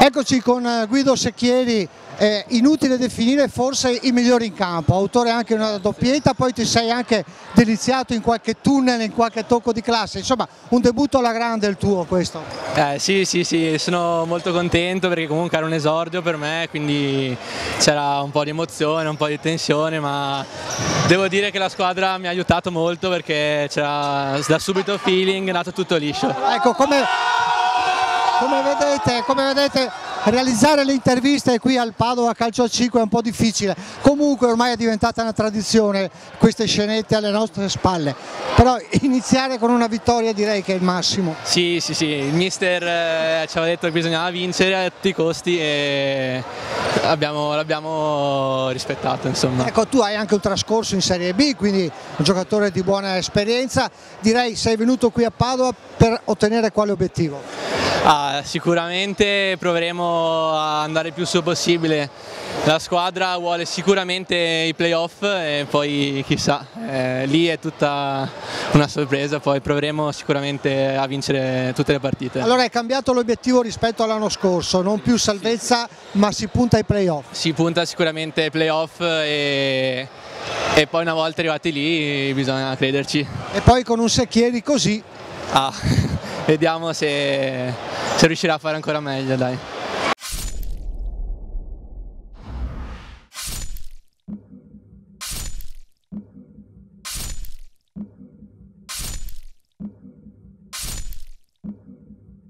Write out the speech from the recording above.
Eccoci con Guido Secchieri, inutile definire forse i migliori in campo, autore anche di una doppietta, poi ti sei anche deliziato in qualche tunnel, in qualche tocco di classe, insomma un debutto alla grande il tuo questo. Sì, sono molto contento perché comunque era un esordio per me, quindi c'era un po' di emozione, un po' di tensione, ma devo dire che la squadra mi ha aiutato molto perché c'era da subito feeling, è nato tutto liscio. Ecco, come vedete realizzare le interviste qui al Padova Calcio a 5 è un po' difficile, comunque ormai è diventata una tradizione queste scenette alle nostre spalle, però iniziare con una vittoria direi che è il massimo. Sì, il mister ci aveva detto che bisognava vincere a tutti i costi e l'abbiamo rispettato, insomma. Ecco, tu hai anche un trascorso in Serie B, quindi un giocatore di buona esperienza, direi sei venuto qui a Padova per ottenere quale obiettivo? Sicuramente proveremo a andare il più su possibile, la squadra vuole sicuramente i playoff e poi chissà, lì è tutta una sorpresa, poi proveremo sicuramente a vincere tutte le partite. Allora è cambiato l'obiettivo rispetto all'anno scorso, non più salvezza ma si punta ai playoff? Si punta sicuramente ai playoff e poi una volta arrivati lì bisogna crederci. E poi con un Secchieri così? Vediamo se riuscirà a fare ancora meglio, dai.